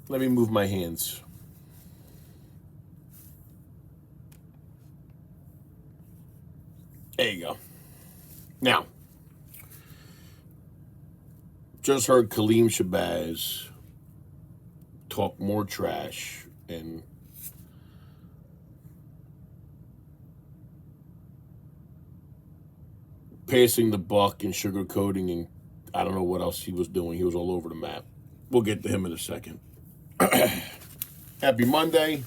Let me move my hands. There you go. Now, just heard Kaleem Shabazz talk more trash and passing the buck and sugarcoating, and I don't know what else he was doing. He was all over the map. We'll get to him in a second. Happy Monday.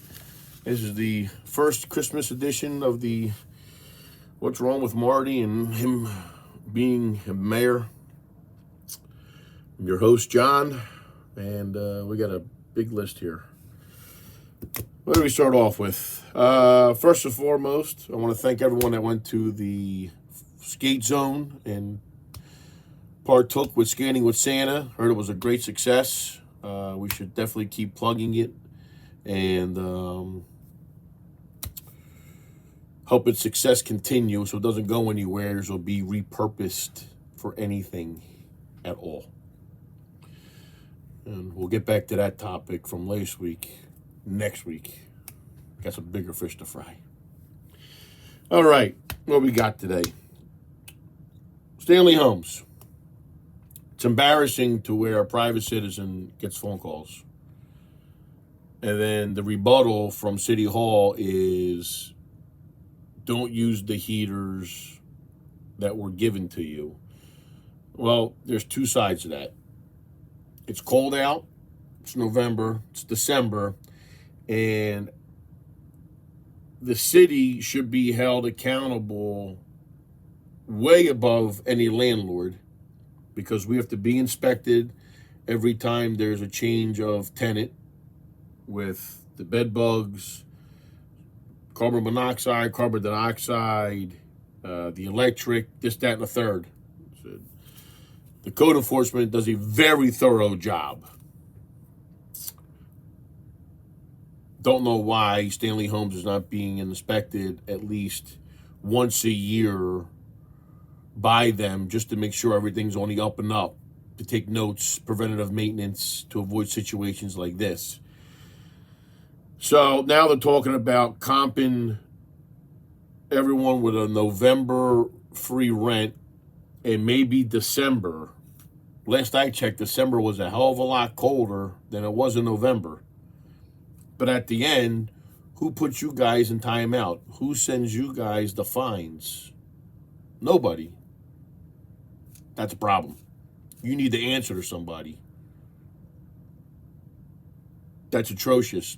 This is the first Christmas edition of the What's Wrong with Marty and him being a mayor. I'm your host, John, and we got a big list here. What do we start off with? First and foremost, I want to thank everyone that went to the skate zone and partook with Skating with Santa. Heard it was a great success. We should definitely keep plugging it and hope its success continues so it doesn't go anywhere or be repurposed for anything at all. And we'll get back to that topic from last week, next week. Got some bigger fish to fry. All right, what we got today? Stanley Homes. It's embarrassing to where a private citizen gets phone calls. And then the rebuttal from City Hall is, don't use the heaters that were given to you. Well, there's two sides to that. It's cold out. It's November. It's December. And the city should be held accountable way above any landlord because we have to be inspected every time there's a change of tenant with the bed bugs, carbon monoxide, carbon dioxide, the electric, this, that, and the third. The code enforcement does a very thorough job. Don't know why Stanley Homes is not being inspected at least once a year by them just to make sure everything's on the up and up, to take notes, preventative maintenance, to avoid situations like this. So now they're talking about comping everyone with a November free rent and maybe December. Last I checked, December was a hell of a lot colder than it was in November. But at the end, who puts you guys in timeout? Who sends you guys the fines? Nobody. That's a problem. You need to answer to somebody. That's atrocious.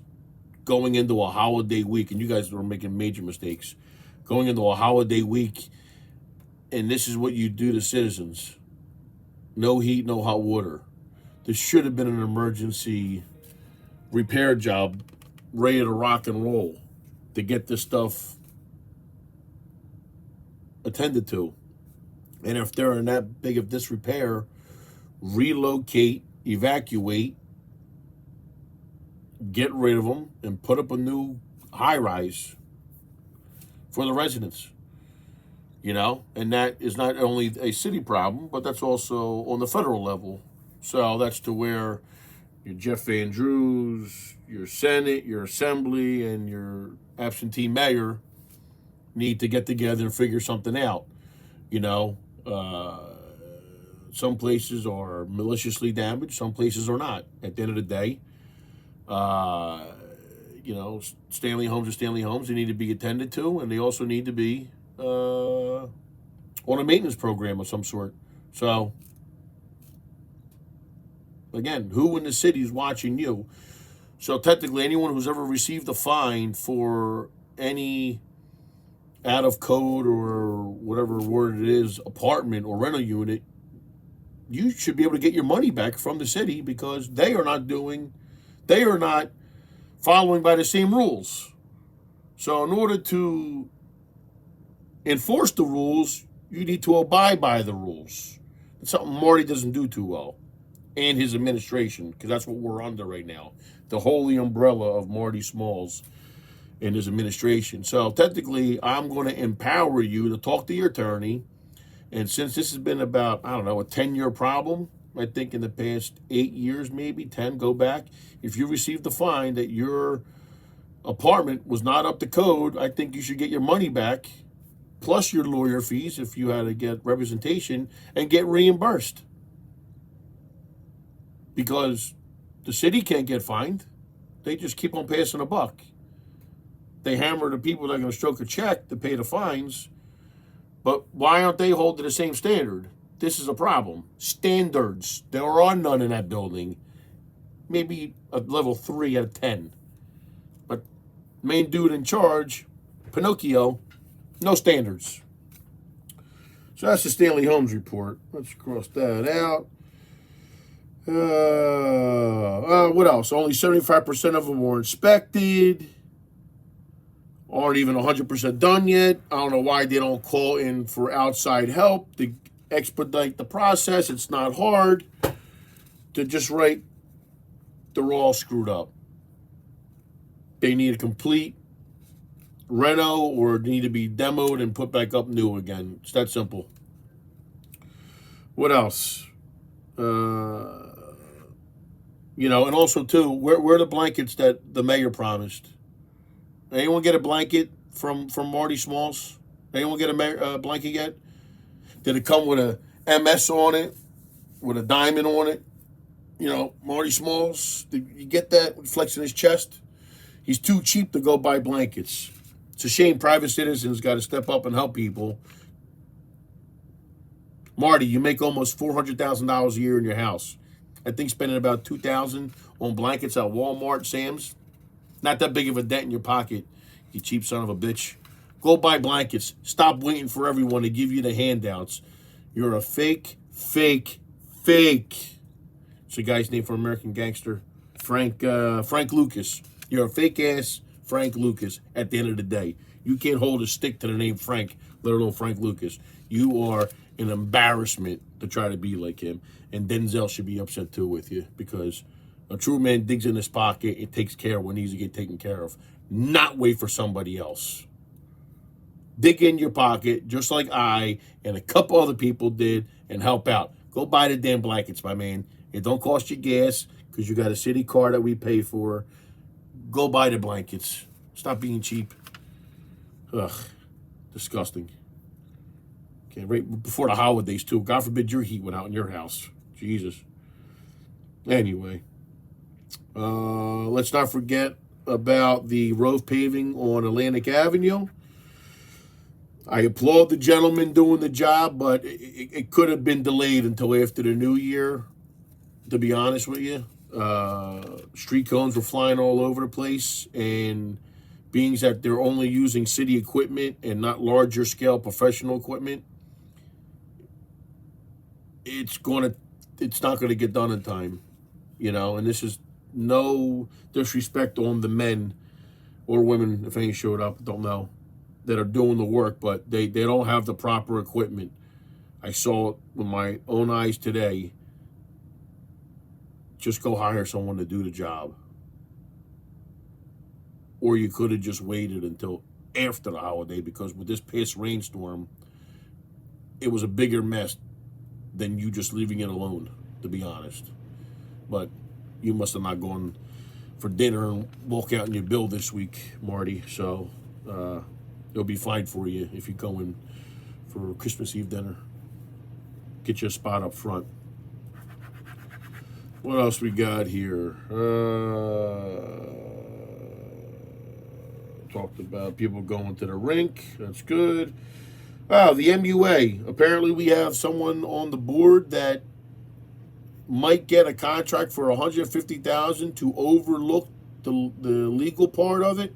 Going into a holiday week, and you guys are making major mistakes. Going into a holiday week, and this is what you do to citizens. No heat, no hot water. This should have been an emergency repair job ready to rock and roll to get this stuff attended to. And if they're in that big of disrepair, relocate, evacuate, get rid of them, and put up a new high-rise for the residents. You know, and that is not only a city problem, but that's also on the federal level. So that's to where your Jeff Van Drews, your Senate, your Assembly, and your absentee mayor need to get together and figure something out. You know, some places are maliciously damaged, some places are not. At the end of the day, you know, Stanley Homes are Stanley Homes. They need to be attended to, and they also need to be on a maintenance program of some sort. So, again, who in the city is watching you? So technically, anyone who's ever received a fine for any out of code or whatever word it is, apartment or rental unit, you should be able to get your money back from the city because they are not following by the same rules. So in order to enforce the rules, you need to abide by the rules. It's something Marty doesn't do too well, and his administration, because that's what we're under right now. The holy umbrella of Marty Smalls and his administration. So technically, I'm going to empower you to talk to your attorney. And since this has been about, I don't know, a 10-year problem, I think in the past 8 years, maybe 10, go back. If you received a fine that your apartment was not up to code, I think you should get your money back, plus your lawyer fees if you had to get representation, and get reimbursed. Because the city can't get fined. They just keep on passing a buck. They hammer the people that are going to stroke a check to pay the fines. But why aren't they held to the same standard? This is a problem. Standards. There are none in that building. Maybe a level 3 out of 10. But main dude in charge, Pinocchio, no standards. So that's the Stanley Holmes report. Let's cross that out. What else? Only 75% of them were inspected. Aren't even 100% done yet. I don't know why they don't call in for outside help to expedite the process. It's not hard to just write they're all screwed up. They need a complete reno or need to be demoed and put back up new again. It's that simple. What else? And also too, where are the blankets that the mayor promised? Anyone get a blanket from Marty Smalls? Anyone get a blanket yet? Did it come with a MS on it, with a diamond on it? Marty Smalls, did you get that flexing his chest? He's too cheap to go buy blankets. It's a shame private citizens got to step up and help people. Marty, you make almost $400,000 a year in your house. I think spending about $2,000 on blankets at Walmart, Sam's, not that big of a dent in your pocket, you cheap son of a bitch. Go buy blankets. Stop waiting for everyone to give you the handouts. You're a fake. It's a guy's name for American Gangster, Frank Lucas. You're a fake ass Frank Lucas at the end of the day. You can't hold a stick to the name Frank, let alone Frank Lucas. You are an embarrassment to try to be like him. And Denzel should be upset too with you, because a true man digs in his pocket and takes care of what needs to get taken care of. Not wait for somebody else. Dig in your pocket, just like I and a couple other people did, and help out. Go buy the damn blankets, my man. It don't cost you gas because you got a city car that we pay for. Go buy the blankets. Stop being cheap. Ugh, disgusting. Okay, right before the holidays too. God forbid your heat went out in your house. Jesus. Anyway, let's not forget about the road paving on Atlantic Avenue. I applaud the gentleman doing the job, but it could have been delayed until after the new year, to be honest with you. Street cones were flying all over the place, and being that they're only using city equipment and not larger scale professional equipment, it's not going to get done in time, and this is no disrespect on the men or women, if any showed up, don't know, that are doing the work, but they don't have the proper equipment. I saw it with my own eyes today. Just go hire someone to do the job. Or you could have just waited until after the holiday, because with this past rainstorm, it was a bigger mess than you just leaving it alone, to be honest. But you must have not gone for dinner and walk out in your bill this week, Marty. So it'll be fine for you if you go in for Christmas Eve dinner. Get you a spot up front. What else we got here? Talked about people going to the rink. That's good. Oh, the MUA. Apparently we have someone on the board that might get a contract for $150,000 to overlook the legal part of it.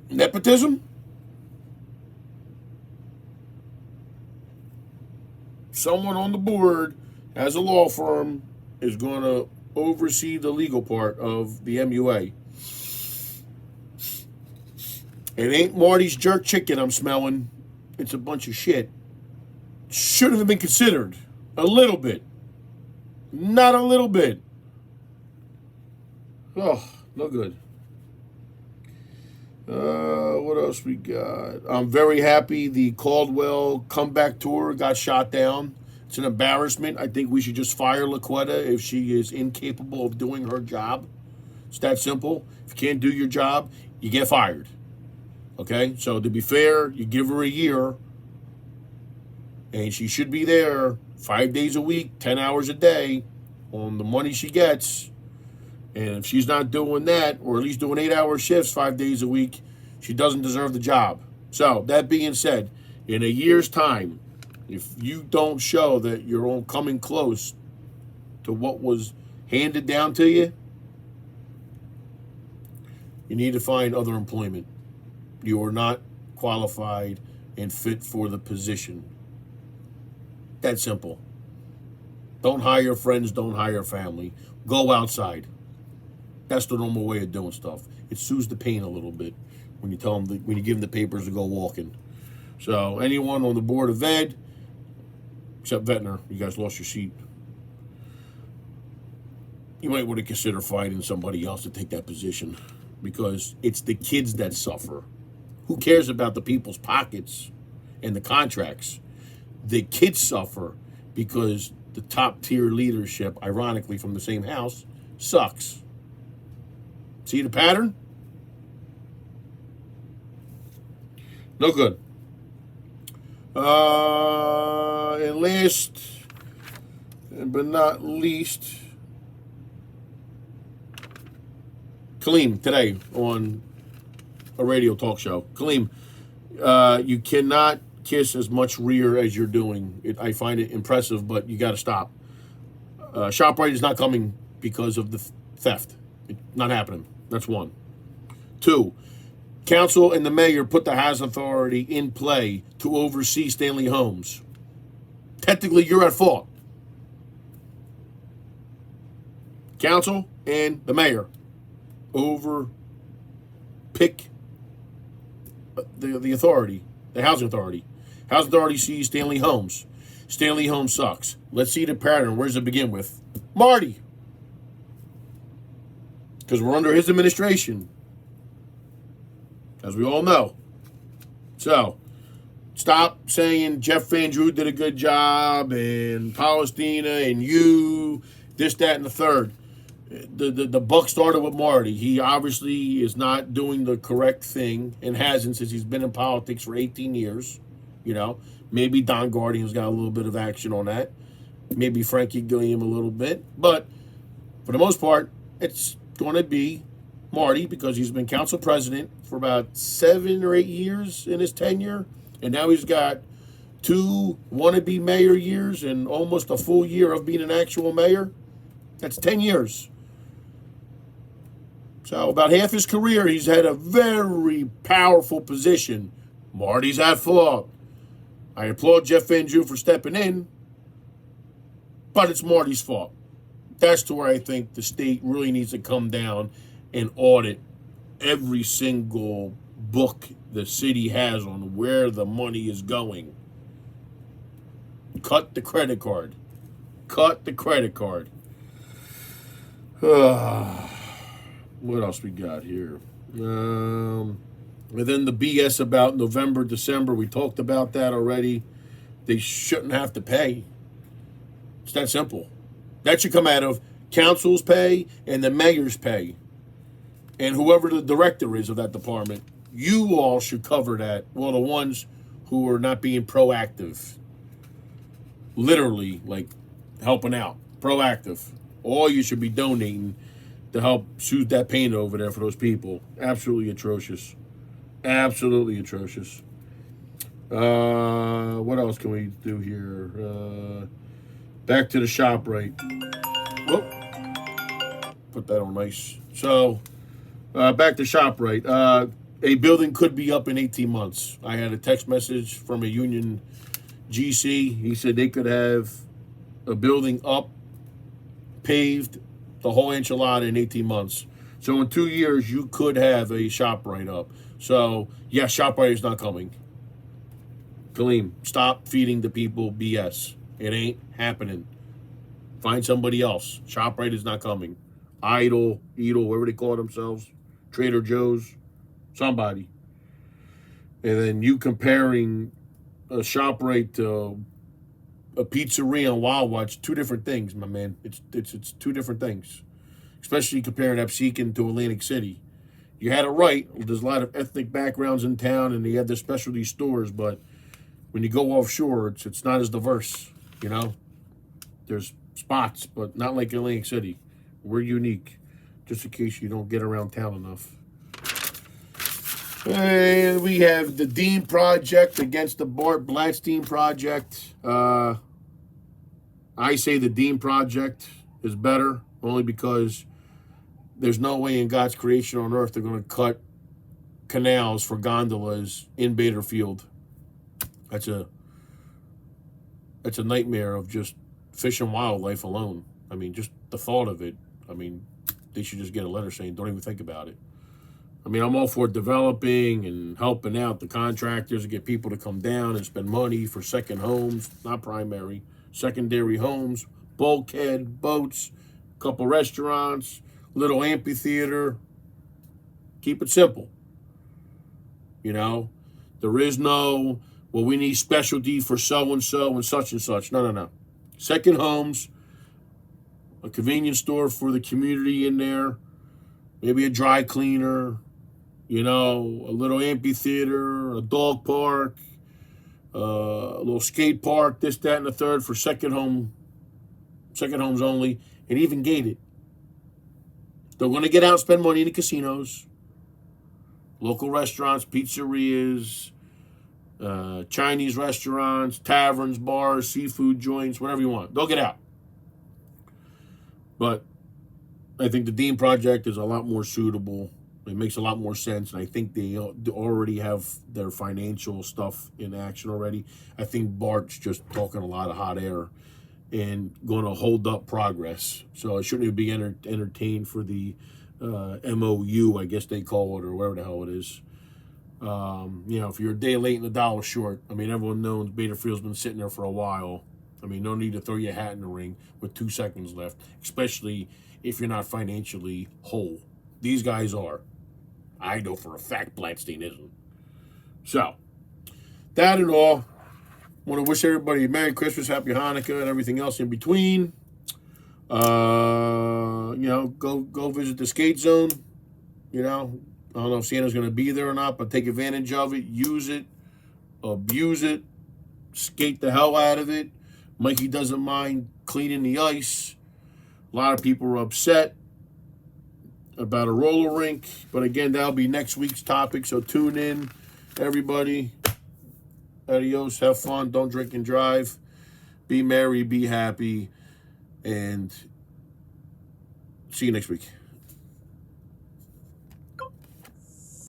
Nepotism? Someone on the board as a law firm is going to oversee the legal part of the MUA. It ain't Marty's jerk chicken I'm smelling. It's a bunch of shit. Should have been considered. A little bit. Not a little bit. Oh, no good. What else we got? I'm very happy the Caldwell comeback tour got shot down. It's an embarrassment. I think we should just fire LaQuetta if she is incapable of doing her job. It's that simple. If you can't do your job, you get fired. Okay? So to be fair, you give her a year, and she should be there 5 days a week, 10 hours a day on the money she gets. And if she's not doing that, or at least doing 8-hour shifts 5 days a week, she doesn't deserve the job. So, that being said, in a year's time, if you don't show that you're all coming close to what was handed down to you, you need to find other employment. You are not qualified and fit for the position. That simple. Don't hire friends, don't hire family. Go outside. That's the normal way of doing stuff. It soothes the pain a little bit when you tell them when you give them the papers to go walking. So anyone on the board of ed, except Vetner, you guys lost your seat. You might want to consider finding somebody else to take that position, because it's the kids that suffer. Who cares about the people's pockets and the contracts? The kids suffer because the top tier leadership, ironically from the same house, sucks. See the pattern? No good. And last but not least, Kaleem today on a radio talk show. Kaleem, you cannot kiss as much rear as you're doing. I find it impressive, but you got to stop. ShopRite is not coming because of the theft. It's not happening. That's one. Two, council and the mayor put the housing authority in play to oversee Stanley Homes. Technically, you're at fault. Council and the mayor pick the authority, the housing authority. Housing authority sees Stanley Homes. Stanley Homes sucks. Let's see the pattern. Where does it begin with? Marty. Because we're under his administration, as we all know. So, stop saying Jeff Van Drew did a good job and Palestina and you, this, that, and the third. The buck started with Marty. He obviously is not doing the correct thing and hasn't since he's been in politics for 18 years. You know, maybe Don Guardian's got a little bit of action on that. Maybe Frankie Gilliam a little bit. But for the most part, it's going to be Marty, because he's been council president for about 7 or 8 years in his tenure. And now he's got 2 wannabe mayor years and almost a full year of being an actual mayor. That's 10 years. So about half his career, he's had a very powerful position. Marty's at fault. I applaud Jeff Van Drew for stepping in, but it's Marty's fault. That's where I think the state really needs to come down and audit every single book the city has on where the money is going. Cut the credit card. Cut the credit card. What else we got here? And then the BS about November, December, we talked about that already. They shouldn't have to pay. It's that simple. That should come out of council's pay and the mayor's pay. And whoever the director is of that department, you all should cover that. Well, the ones who are not being proactive. Literally, like helping out. Proactive. All you should be donating to help soothe that pain over there for those people. Absolutely atrocious. Absolutely atrocious. What else can we do here? Back to the ShopRite. Whoop. Put that on nice. So, back to ShopRite. A building could be up in 18 months. I had a text message from a union GC. He said they could have a building up, paved, the whole enchilada in 18 months. So in 2 years, you could have a ShopRite up. So, yeah, ShopRite is not coming. Kaleem, stop feeding the people BS. It ain't happening. Find somebody else. ShopRite is not coming. Idle, whatever they call themselves. Trader Joe's. somebody. And then you comparing a ShopRite to a pizzeria and Wawa, it's two different things, my man. It's two different things. Especially comparing Absecon to Atlantic City. You had it right. There's a lot of ethnic backgrounds in town, and they have their specialty stores. But when you go offshore, it's not as diverse. You know, there's spots, but not like Atlantic City. We're unique, just in case you don't get around town enough. And we have the Dean Project against the Bart Blatstein Project. I say the Dean Project is better, only because there's no way in God's creation on earth they're going to cut canals for gondolas in Bader Field. That's a nightmare of just fish and wildlife alone. I mean, just the thought of it. I mean, they should just get a letter saying, don't even think about it. I mean, I'm all for developing and helping out the contractors to get people to come down and spend money for second homes, not primary, secondary homes, bulkhead, boats, couple restaurants, little amphitheater. Keep it simple. You know, there is no, well, we need specialty for so-and-so and such and such. No. Second homes, a convenience store for the community in there, maybe a dry cleaner, you know, a little amphitheater, a dog park, a little skate park, this, that, and the third for second homes only, and even gated. They're going to get out and spend money in the casinos, local restaurants, pizzerias, Chinese restaurants, taverns, bars, seafood joints, whatever you want. They'll get out. But I think the Dean Project is a lot more suitable. It makes a lot more sense, and I think they already have their financial stuff in action already. I think Bart's just talking a lot of hot air and going to hold up progress. So it shouldn't even be entertained for the MOU, I guess they call it, or whatever the hell it is. You know, if you're a day late and a dollar short, I mean, everyone knows Bader Field's been sitting there for a while. I mean, no need to throw your hat in the ring with 2 seconds left, especially if you're not financially whole. These guys are. I know for a fact Blatstein isn't. So, that and all, I want to wish everybody a Merry Christmas, Happy Hanukkah, and everything else in between. You know, go visit the skate zone. You know, I don't know if Santa's going to be there or not, but take advantage of it, use it, abuse it, skate the hell out of it. Mikey doesn't mind cleaning the ice. A lot of people are upset about a roller rink, but again, that'll be next week's topic, so tune in, everybody. Adios, have fun, don't drink and drive, be merry, be happy, and see you next week.